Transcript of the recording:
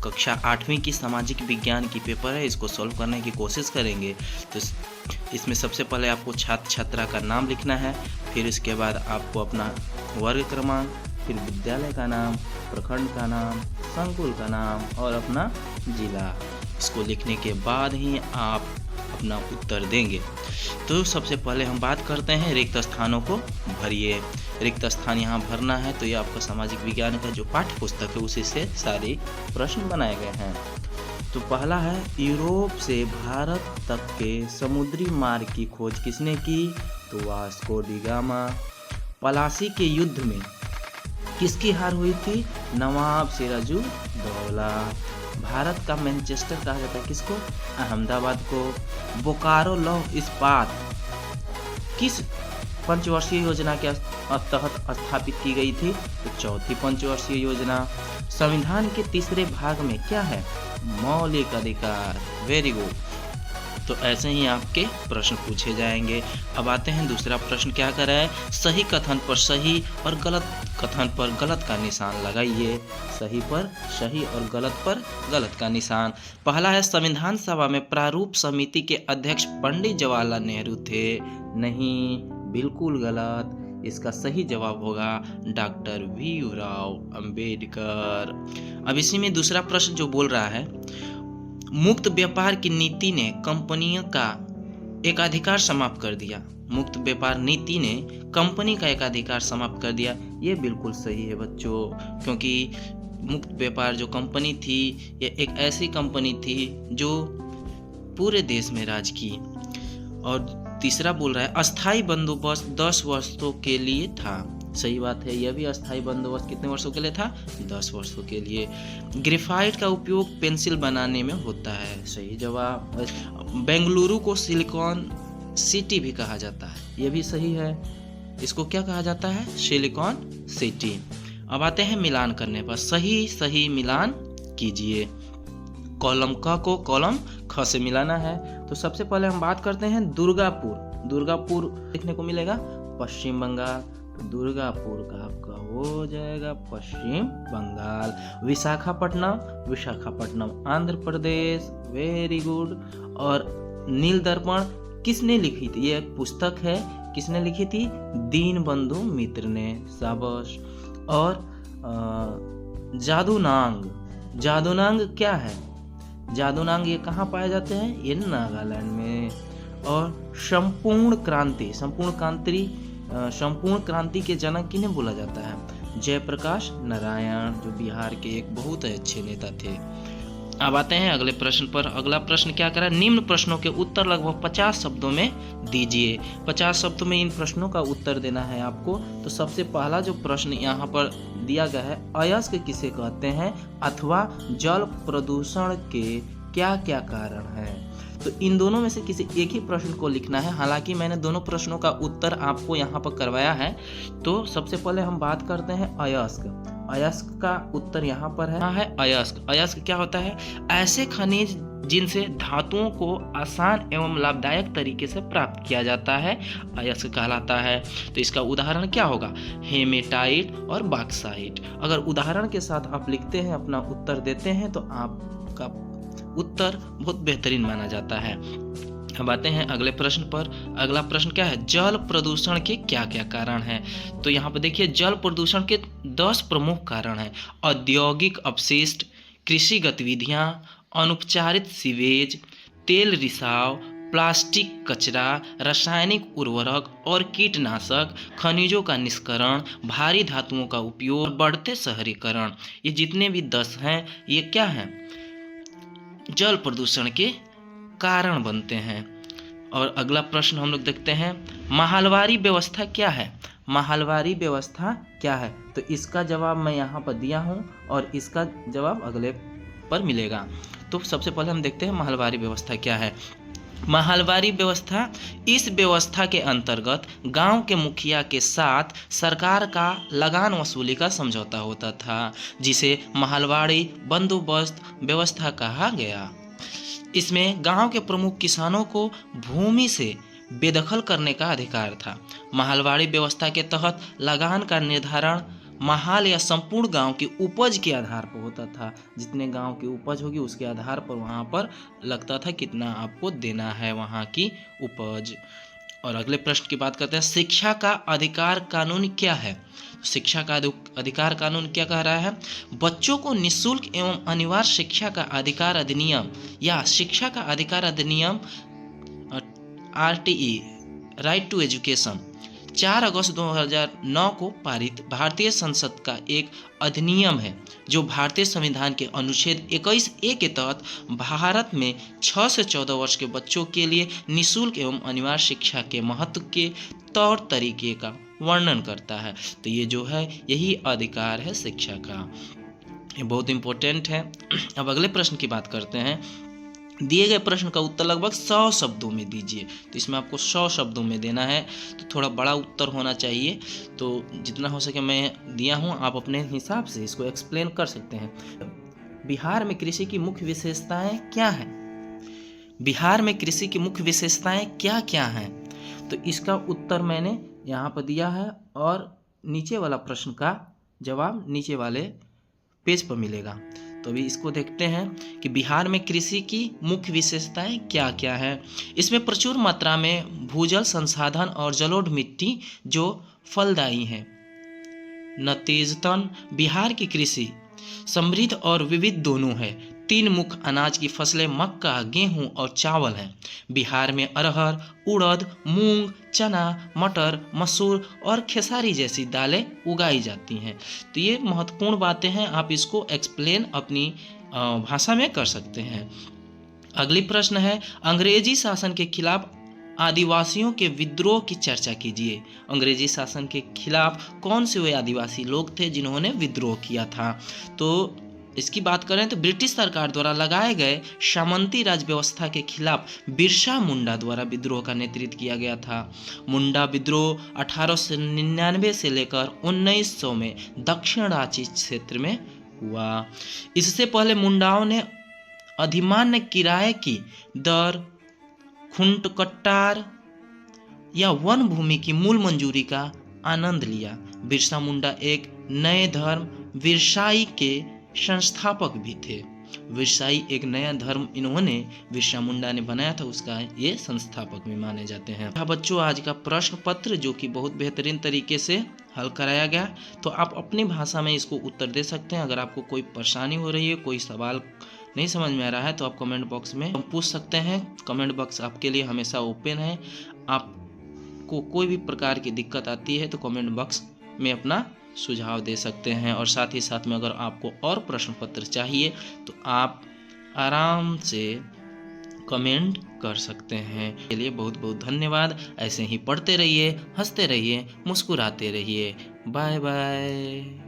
कक्षा 8वीं की सामाजिक विज्ञान की पेपर है, इसको सॉल्व करने की कोशिश करेंगे। तो इसमें सबसे पहले आपको छात्र छात्रा का नाम लिखना है, फिर इसके बाद आपको अपना वर्ग क्रमांक, फिर विद्यालय का नाम, प्रखंड का नाम, संकुल का नाम और अपना जिला। इसको लिखने के बाद ही आप अपना उत्तर देंगे। तो सबसे पहले हम बात करते हैं रिक्त स्थानों को भरिए। रिक्त स्थान यहाँ भरना है, तो ये आपका सामाजिक विज्ञान का जो पाठ्य पुस्तक है उसी से सारे प्रश्न बनाए गए हैं। तो पहला है, यूरोप से भारत तक के समुद्री मार्ग की खोज किसने की? तो वास्को डी गामा। पलासी के युद्ध में किसकी हार हुई थी? नवाब सिराजुद्दौला। भारत का मैनचेस्टर कहा जाता है किसको? अहमदाबाद को। बोकारो लौह इस्पात किस पंचवर्षीय योजना के तहत स्थापित की गई थी? तो चौथी पंचवर्षीय योजना। संविधान के तीसरे भाग में क्या है? मौलिक अधिकार। Very good. तो ऐसे ही आपके प्रश्न पूछे जाएंगे। अब आते हैं दूसरा प्रश्न क्या कर रहा है? सही कथन पर सही और गलत कथन पर गलत का निशान लगाइए। सही पर सही और गलत पर गलत का निशान। पहला है, संविधान सभा में प्रारूप समिति के अध्यक्ष पंडित जवाहरलाल नेहरू थे। नहीं, बिल्कुल गलत। इसका सही जवाब होगा डॉक्टर भीमराव अंबेडकर। अब इसी में दूसरा प्रश्न जो बोल रहा है, मुक्त व्यापार की नीति ने कंपनियों का एकाधिकार समाप्त कर दिया। मुक्त व्यापार नीति ने कंपनी का एकाधिकार समाप्त कर दिया। ये बिल्कुल सही है बच्चों, क्योंकि मुक्त व्यापार जो कंपनी थी, ये एक ऐसी कंपनी थी जो पूरे देश में राज की। और तीसरा बोल रहा है, अस्थायी बंदोबस्त 10 वर्षों के लिए था। सही बात है, यह भी अस्थायी बंदोबस्त कितने वर्षों के लिए था? 10 वर्षों के लिए। ग्रेफाइट का उपयोग पेंसिल बनाने में होता है। सही जवाब। बेंगलुरु को सिलिकॉन सिटी भी कहा जाता है। यह भी सही है। इसको क्या कहा जाता है? Silicon city. अब आते हैं मिलान करने पर। सही सही मिलान कीजिए। कॉलम क को कॉलम ख से मिलाना है। तो सबसे पहले हम बात करते हैं दुर्गापुर। दुर्गापुर देखने को मिलेगा पश्चिम बंगाल। दुर्गापुर का आपका हो जाएगा पश्चिम बंगाल। विशाखापट्टनम, विशाखापट्टनम आंध्र प्रदेश। Very good. और नील दर्पण किसने लिखी थी? ये एक पुस्तक है। किसने लिखी थी? दीनबंधु मित्र ने। शाबाश। और जादूनांग, जादूनांग क्या है? जादूनांग ये कहाँ पाए जाते हैं? ये नागालैंड में। और संपूर्ण क्रांति, संपूर्ण क्रांति के जनक किन्हें बोला जाता है? जयप्रकाश नारायण, जो बिहार के एक बहुत अच्छे नेता थे। अब आते हैं अगले प्रश्न पर। अगला प्रश्न क्या करा? निम्न प्रश्नों के उत्तर लगभग 50 शब्दों में दीजिए। 50 शब्दों में इन प्रश्नों का उत्तर देना है आपको। तो सबसे पहला जो प्रश्न यहाँ पर दिया गया है, अयस्क किसे कहते हैं अथवा जल प्रदूषण के क्या क्या कारण हैं? तो इन दोनों में से किसी एक ही प्रश्न को लिखना है। हालांकि मैंने दोनों प्रश्नों का उत्तर आपको यहाँ पर करवाया है। तो सबसे पहले हम बात करते हैं अयस्क। अयस्क का उत्तर यहाँ पर है अयस्क। अयस्क क्या होता है? ऐसे खनिज जिनसे धातुओं को आसान एवं लाभदायक तरीके से प्राप्त किया जाता है, अयस्क कहलाता है। तो इसका उदाहरण क्या होगा? हेमेटाइट और बॉक्साइट। अगर उदाहरण के साथ आप लिखते हैं, अपना उत्तर देते हैं, तो आपका उत्तर बहुत बेहतरीन माना जाता है। अब आते हैं अगले प्रश्न पर। अगला प्रश्न क्या है? जल प्रदूषण के क्या क्या कारण हैं? तो यहाँ पर देखिए, जल प्रदूषण के 10 प्रमुख कारण हैं। औद्योगिक अपशिष्ट, कृषि गतिविधियाँ, अनुपचारित सीवेज, तेल रिसाव, प्लास्टिक कचरा, रासायनिक उर्वरक और कीटनाशक, खनिजों का निष्करण, भारी धातुओं का उपयोग, बढ़ते शहरीकरण। ये जितने भी 10 हैं, ये क्या हैं? जल प्रदूषण के कारण बनते हैं। और अगला प्रश्न हम लोग देखते हैं, महलवारी व्यवस्था क्या है? महलवारी व्यवस्था क्या है? तो इसका जवाब मैं यहाँ पर दिया हूँ और इसका जवाब अगले पर मिलेगा। तो सबसे पहले हम देखते हैं महलवारी व्यवस्था क्या है। महलवारी व्यवस्था, इस व्यवस्था के अंतर्गत गांव के मुखिया के साथ सरकार का लगान वसूली का समझौता होता था, जिसे महलवारी बंदोबस्त व्यवस्था कहा गया। इसमें गांव के प्रमुख किसानों को भूमि से बेदखल करने का अधिकार था। महलवारी व्यवस्था के तहत लगान का निर्धारण महाल या संपूर्ण गांव की उपज के आधार पर होता था। जितने गांव की उपज होगी उसके आधार पर वहां पर लगता था कितना आपको देना है वहां की उपज। और अगले प्रश्न की बात करते हैं, शिक्षा का अधिकार कानून क्या है? शिक्षा का अधिकार कानून क्या कह रहा है? बच्चों को निःशुल्क एवं अनिवार्य शिक्षा का अधिकार अधिनियम या शिक्षा का अधिकार अधिनियम RTE राइट टू एजुकेशन 4 अगस्त 2009 को पारित भारतीय संसद का एक अधिनियम है जो भारतीय संविधान के अनुच्छेद 21A के तहत भारत में 6 से 14 वर्ष के बच्चों के लिए निःशुल्क एवं अनिवार्य शिक्षा के महत्व के तौर तरीके का वर्णन करता है। तो ये जो है यही अधिकार है शिक्षा का, ये बहुत इम्पोर्टेंट है। अब अगले प्रश्न की बात करते हैं। दिए गए प्रश्न का उत्तर लगभग 100 शब्दों में दीजिए। तो इसमें आपको 100 शब्दों में देना है, तो थोड़ा बड़ा उत्तर होना चाहिए। तो जितना हो सके मैं दिया हूँ, आप अपने हिसाब से इसको एक्सप्लेन कर सकते हैं। बिहार में कृषि की मुख्य विशेषताएं क्या हैं? बिहार में कृषि की मुख्य विशेषताएं क्या क्या हैं? तो इसका उत्तर मैंने यहाँ पर दिया है और नीचे वाला प्रश्न का जवाब नीचे वाले पेज पर मिलेगा। तो अभी इसको देखते हैं कि बिहार में कृषि की मुख्य विशेषताएं क्या क्या है। इसमें प्रचुर मात्रा में भूजल संसाधन और जलोढ़ मिट्टी जो फलदायी है। नतीजतन बिहार की कृषि समृद्ध और विविध दोनों है। 3 मुख्य अनाज की फसलें मक्का, गेहूं और चावल हैं। बिहार में अरहर, उड़द, मूंग, चना, मटर, मसूर और खेसारी जैसी दालें उगाई जाती हैं। तो ये महत्वपूर्ण बातें हैं, आप इसको एक्सप्लेन अपनी भाषा में कर सकते हैं। अगली प्रश्न है, अंग्रेजी शासन के खिलाफ आदिवासियों के विद्रोह की चर्चा कीजिए। अंग्रेजी शासन के खिलाफ कौन से वे आदिवासी लोग थे जिन्होंने विद्रोह किया था? तो इसकी बात करें तो ब्रिटिश सरकार द्वारा लगाए गए सामंती राज व्यवस्था के खिलाफ बिरसा मुंडा द्वारा विद्रोह का नेतृत्व किया गया था। मुंडा विद्रोह 1899 से लेकर 1900 में दक्षिणाची क्षेत्र में हुआ। इससे पहले मुंडाओं ने अधिमान्य किराए की दर, खुंटकट्टार या वन भूमि की मूल मंजूरी का आनंद लिया। बिरसा मुंडा एक नए धर्म विरसाई के संस्थापक भी थे। विरसाई एक नया धर्म इन्होंने बिरसा मुंडा ने बनाया था, उसका ये संस्थापक भी माने जाते हैं। बच्चों, आज का प्रश्न पत्र जो कि बहुत बेहतरीन तरीके से हल कराया गया, तो आप अपनी भाषा में इसको उत्तर दे सकते हैं। अगर आपको कोई परेशानी हो रही है, कोई सवाल नहीं समझ में आ रहा है, तो आप कमेंट बॉक्स में पूछ सकते हैं। कमेंट बॉक्स आपके लिए हमेशा ओपन है। आपको कोई भी प्रकार की दिक्कत आती है तो कमेंट बॉक्स में अपना सुझाव दे सकते हैं। और साथ ही साथ में अगर आपको और प्रश्न पत्र चाहिए तो आप आराम से कमेंट कर सकते हैं। के लिए बहुत बहुत धन्यवाद। ऐसे ही पढ़ते रहिए, हंसते रहिए, मुस्कुराते रहिए। Bye bye.